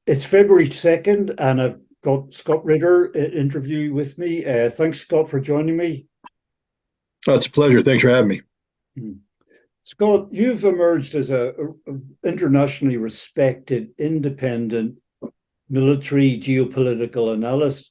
It's February 2nd, and I've got Scott Ritter interview with me. Thanks, Scott, for joining me. Oh, it's a pleasure. Thanks for having me. Hmm. Scott, you've emerged as a internationally respected, independent military geopolitical analyst.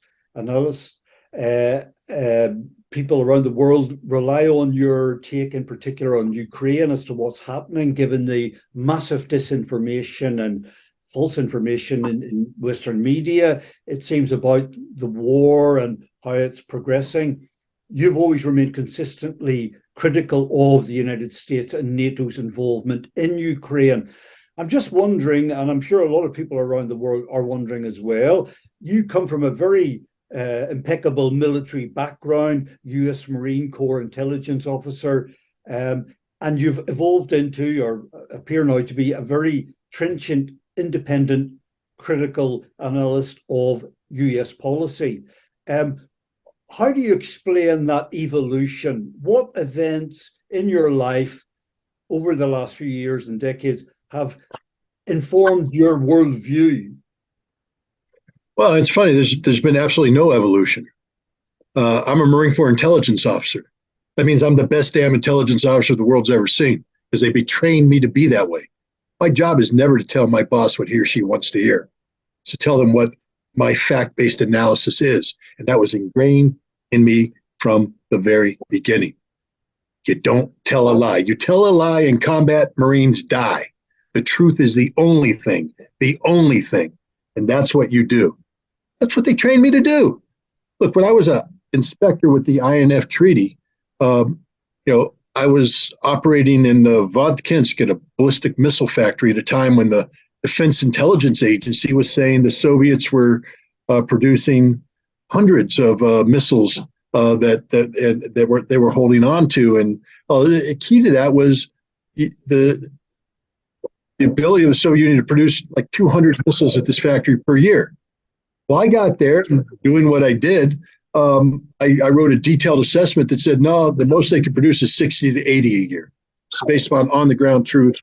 Uh, uh, People around the world rely on your take, in particular on Ukraine, as to what's happening, given the massive disinformation and false information in Western media. It seems about the war and how it's progressing. You've always remained consistently critical of the United States and NATO's involvement in Ukraine. I'm just wondering, and I'm sure a lot of people around the world are wondering as well. You come from a very impeccable military background, US Marine Corps intelligence officer, and you've evolved into, or appear now to be, a very trenchant, independent, critical analyst of US policy. Um, how do you explain that evolution? What events in your life over the last few years and decades have informed your worldview? Well, it's funny. There's been absolutely no evolution. I'm a Marine Corps intelligence officer. That means I'm the best damn intelligence officer the world's ever seen because they trained me to be that way. My job is never to tell my boss what he or she wants to hear. It's to tell them what my fact-based analysis is, and that was ingrained in me from the very beginning. You don't tell a lie. You tell a lie in combat, Marines die. The truth is the only thing, and that's what you do. That's what they trained me to do. Look, when I was a inspector with the INF Treaty, I was operating in Vodkinsk at a ballistic missile factory at a time when the Defense Intelligence Agency was saying the Soviets were producing hundreds of missiles that they were holding on to, and the key to that was the ability of the Soviet Union to produce like 200 missiles at this factory per year. Well, I got there and doing what I did. I wrote a detailed assessment that said, no, the most they could produce is 60 to 80 a year. It's based on the ground truth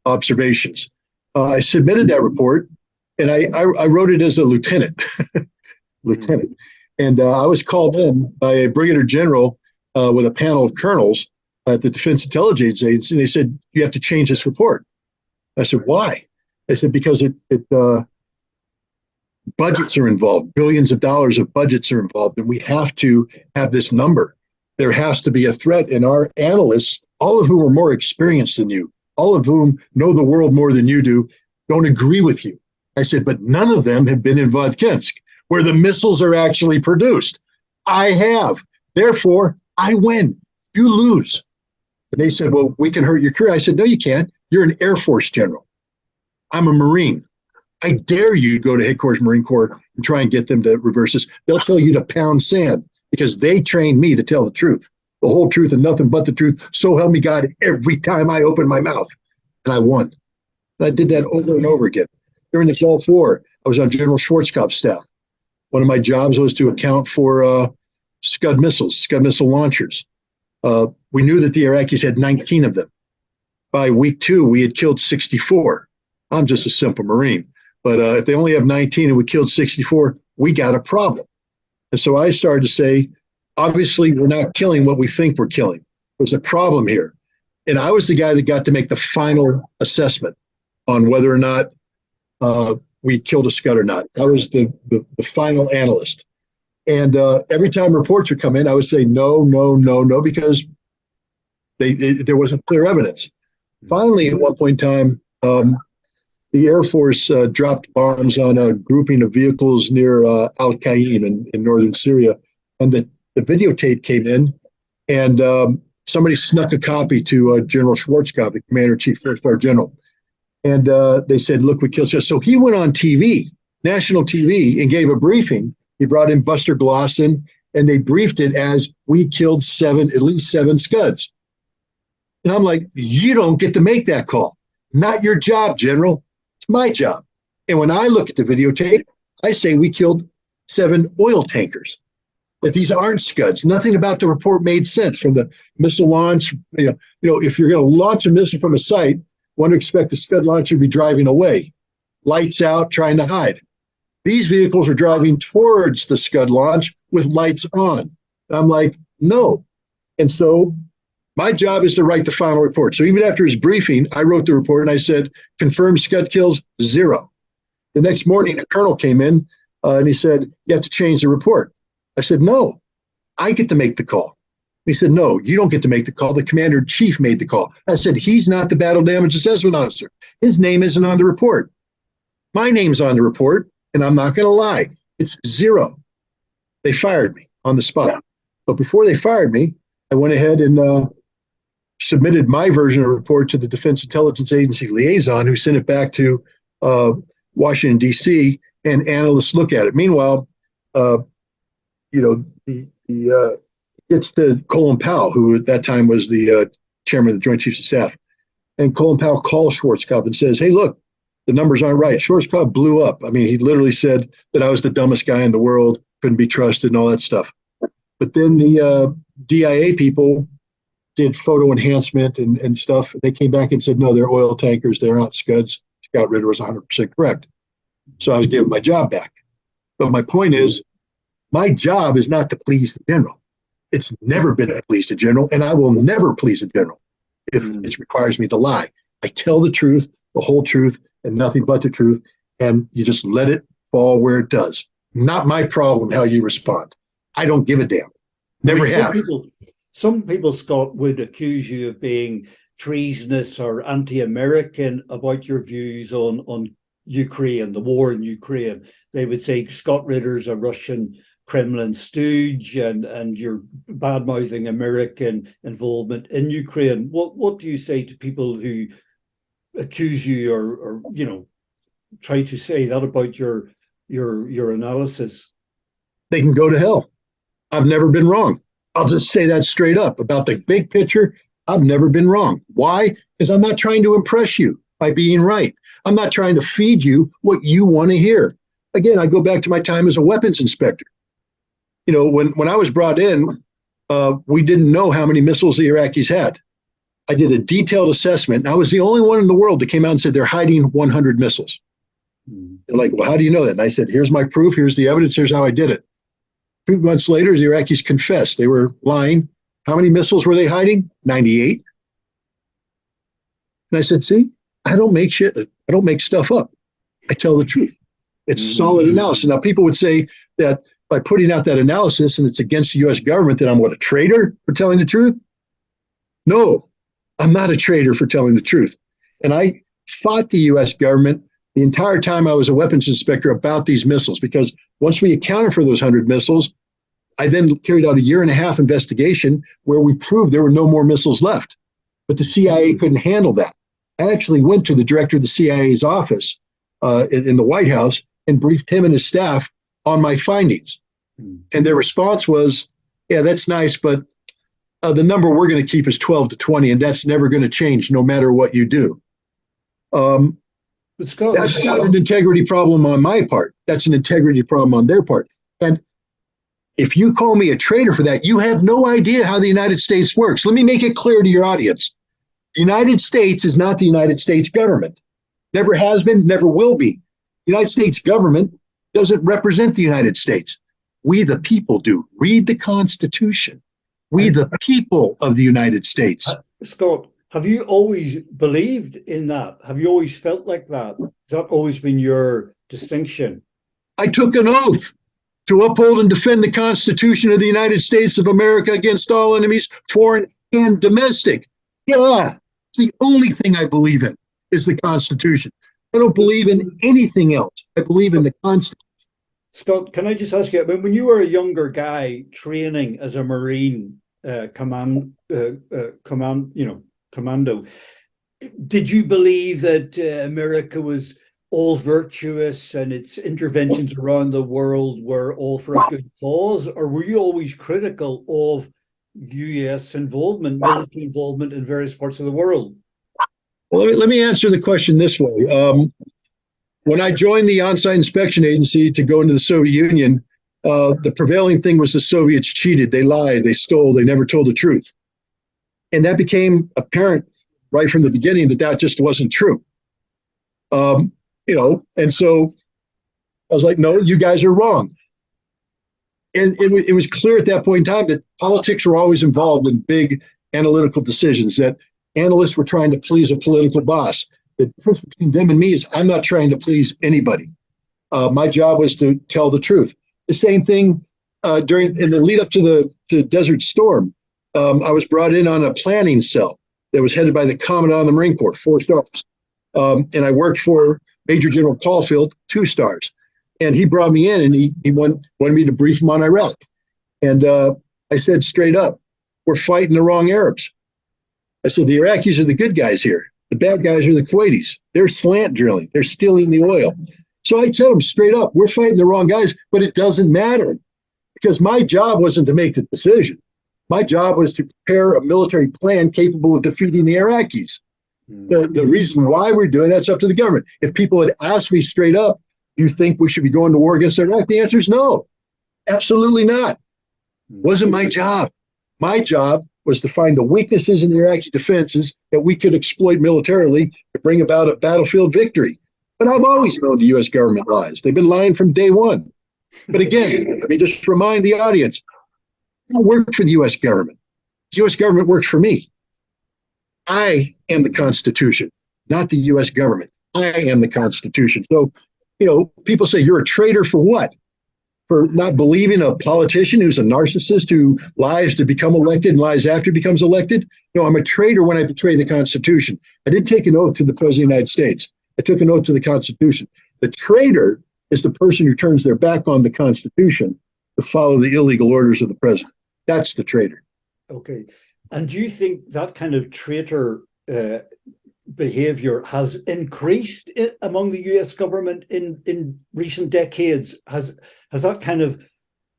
observations. I submitted that report, and I wrote it as a lieutenant. Lieutenant. And I was called in by a brigadier general with a panel of colonels at the Defense Intelligence Agency, and they said, you have to change this report. I said, why? They said, because budgets are involved, billions of dollars of budgets are involved, and we have to have this number. There has to be a threat, and our analysts, all of whom are more experienced than you, all of whom know the world more than you do, don't agree with you. I said, but none of them have been in Vodkinsk, where the missiles are actually produced. I have. Therefore, I win. You lose. And they said, well, we can hurt your career. I said, no, you can't. You're an Air Force general. I'm a Marine. I dare you to go to Headquarters Marine Corps and try and get them to reverse this. They'll tell you to pound sand because they trained me to tell the truth, the whole truth and nothing but the truth. So help me God every time I open my mouth. And I won. And I did that over and over again. During the Gulf War, I was on General Schwarzkopf's staff. One of my jobs was to account for Scud missiles, Scud missile launchers. We knew that the Iraqis had 19 of them. By week 2, we had killed 64. I'm just a simple Marine. But if they only have 19 and we killed 64, we got a problem. And so I started to say, obviously, we're not killing what we think we're killing. There's a problem here. And I was the guy that got to make the final assessment on whether or not we killed a Scud or not. I was the final analyst. And every time reports would come in, I would say, no, no, no, no, because there wasn't clear evidence. Finally, at one point in time, the Air Force dropped bombs on a grouping of vehicles near Al-Qaim in northern Syria. And the videotape came in, and somebody snuck a copy to General Schwarzkopf, the commander-in-chief, four-star general. And they said, look, we killed. So he went on TV, national TV, and gave a briefing. He brought in Buster Glosson, and they briefed it as we killed at least seven Scuds. And I'm like, you don't get to make that call. Not your job, General. It's my job. And when I look at the videotape, I say we killed 7 oil tankers. That these aren't Scuds. Nothing about the report made sense from the missile launch. You know, if you're going to launch a missile from a site, one would expect the Scud launcher to be driving away. lights out, trying to hide. These vehicles are driving towards the Scud launch with lights on. And I'm like, no. And so my job is to write the final report. So even after his briefing, I wrote the report and I said, confirmed Scud kills, 0. The next morning, a colonel came in and he said, you have to change the report. I said, no, I get to make the call. He said, no, you don't get to make the call. The commander-in-chief made the call. I said, he's not the battle damage assessment officer. His name isn't on the report. My name's on the report, and I'm not going to lie. It's 0. They fired me on the spot. But before they fired me, I went ahead and submitted my version of the report to the Defense Intelligence Agency liaison, who sent it back to Washington, D.C., and analysts look at it. Meanwhile, it's to Colin Powell, who at that time was the chairman of the Joint Chiefs of Staff. And Colin Powell calls Schwarzkopf and says, hey, look, the numbers aren't right. Schwarzkopf blew up. I mean, he literally said that I was the dumbest guy in the world, couldn't be trusted and all that stuff. But then the DIA people did photo enhancement and stuff. They came back and said, no, they're oil tankers. They're not Scuds. Scott Ritter was 100% correct. So I was given my job back. But my point is, my job is not to please the general. It's never been to please the general, and I will never please the general if it requires me to lie. I tell the truth, the whole truth, and nothing but the truth, and you just let it fall where it does. Not my problem how you respond. I don't give a damn. Never have. Some people, Scott, would accuse you of being treasonous or anti-American about your views on Ukraine, the war in Ukraine. They would say Scott Ritter's a Russian Kremlin stooge, and you're bad-mouthing American involvement in Ukraine. What do you say to people who accuse you or try to say that about your analysis? They can go to hell. I've never been wrong. I'll just say that straight up. About the big picture, I've never been wrong. Why? Because I'm not trying to impress you by being right. I'm not trying to feed you what you want to hear. Again, I go back to my time as a weapons inspector. When I was brought in, we didn't know how many missiles the Iraqis had. I did a detailed assessment, and I was the only one in the world that came out and said they're hiding 100 missiles. They're like, well, how do you know that? And I said, here's my proof, here's the evidence, here's how I did it. 2 months later, the Iraqis confessed they were lying. How many missiles were they hiding? 98. And I said, see, I don't make shit. I don't make stuff up. I tell the truth. It's solid analysis. Now, people would say that by putting out that analysis and it's against the U.S. government, that I'm a traitor for telling the truth? No, I'm not a traitor for telling the truth. And I fought the U.S. government the entire time I was a weapons inspector about these missiles, because once we accounted for those 100 missiles, I then carried out a 1.5-year investigation where we proved there were no more missiles left. But the CIA couldn't handle that. I actually went to the director of the CIA's office in the White House and briefed him and his staff on my findings. And their response was, yeah, that's nice, but the number we're going to keep is 12 to 20, and that's never going to change no matter what you do. That's not an integrity problem on my part. That's an integrity problem on their part. And if you call me a traitor for that, you have no idea how the United States works. Let me make it clear to your audience. The United States is not the United States government. Never has been, never will be. The United States government doesn't represent the United States. We, the people, do. Read the Constitution. We, the people of the United States. Scott, have you always believed in that? Have you always felt like that? Has that always been your distinction? I took an oath to uphold and defend the Constitution of the United States of America against all enemies, foreign and domestic. Yeah, it's the only thing I believe in is the Constitution. I don't believe in anything else. I believe in the Constitution. Scott, can I just ask you, when you were a younger guy training as a Marine commando, did you believe that America was all virtuous and its interventions around the world were all for a good cause? Or were you always critical of US involvement, military involvement in various parts of the world? Well, let me answer the question this way. When I joined the on-site inspection agency to go into the Soviet Union, the prevailing thing was the Soviets cheated, they lied, they stole, they never told the truth. And that became apparent right from the beginning that just wasn't true. And so I was like, no, you guys are wrong. And it was clear at that point in time that politics were always involved in big analytical decisions, that analysts were trying to please a political boss. The difference between them and me is I'm not trying to please anybody. My job was to tell the truth. The same thing in the lead up to the Desert Storm. I was brought in on a planning cell that was headed by the Commandant of the Marine Corps, 4 stars. And I worked for Major General Caulfield, 2 stars. And he brought me in and he wanted me to brief him on Iraq. And I said straight up, we're fighting the wrong Arabs. I said, the Iraqis are the good guys here. The bad guys are the Kuwaitis. They're slant drilling. They're stealing the oil. So I tell them straight up, we're fighting the wrong guys, but it doesn't matter because my job wasn't to make the decision. My job was to prepare a military plan capable of defeating the Iraqis. The reason why we're doing that's up to the government. If people had asked me straight up, you think we should be going to war against Iraq? The answer is no, absolutely not. Wasn't my job. My job was to find the weaknesses in the Iraqi defenses that we could exploit militarily to bring about a battlefield victory. But I've always known the U.S. government lies. They've been lying from day one. But again, let me just remind the audience, I don't work for the U.S. government. The U.S. government works for me. I am the Constitution, not the U.S. government. I am the Constitution. So, people say you're a traitor for what? For not believing a politician who's a narcissist who lies to become elected and lies after he becomes elected? No, I'm a traitor when I betray the Constitution. I didn't take an oath to the President of the United States. I took an oath to the Constitution. The traitor is the person who turns their back on the Constitution to follow the illegal orders of the president. That's the traitor. Okay. And do you think that kind of traitor behavior has increased among the US government in recent decades? Has that kind of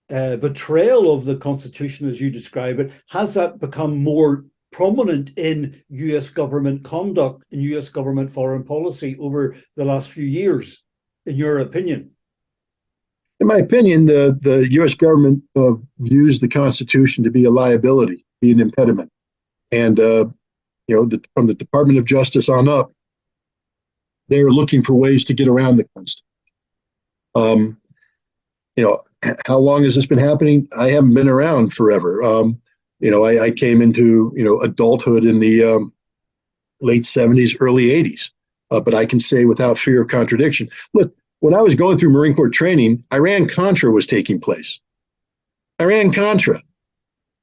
betrayal of the Constitution, as you describe it, has that become more prominent in US government conduct, in US government foreign policy over the last few years, in your opinion? In my opinion, the US government views the Constitution to be a liability, be an impediment. And from the Department of Justice on up, they're looking for ways to get around the Constitution. How long has this been happening? I haven't been around forever. I came into adulthood in the late 70s, early 80s. But I can say without fear of contradiction, look, when I was going through Marine Corps training, Iran-Contra was taking place. Iran-Contra.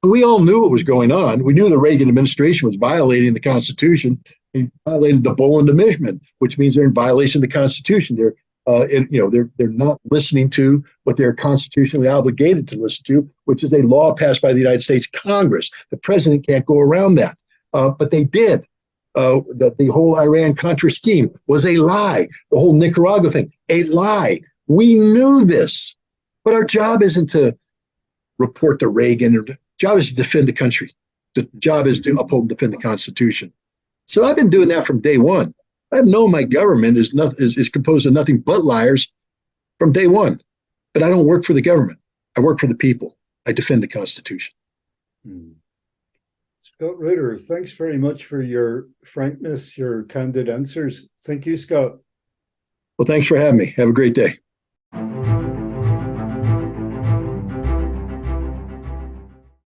We all knew what was going on. We knew the Reagan administration was violating the Constitution. They violated the Boland Amendment, which means they're in violation of the Constitution. They're not listening to what they're constitutionally obligated to listen to, which is a law passed by the United States Congress. The president can't go around that, but they did. The whole Iran-Contra scheme was a lie. The whole Nicaragua thing, a lie. We knew this, but our job isn't to report to Reagan. The job is to defend the country. The job is to uphold and defend the Constitution. So I've been doing that from day one. I've known my government is composed of nothing but liars from day one. But I don't work for the government. I work for the people. I defend the Constitution. Scott Ritter, thanks very much for your frankness, your candid answers. Thank you, Scott. Well, thanks for having me. Have a great day.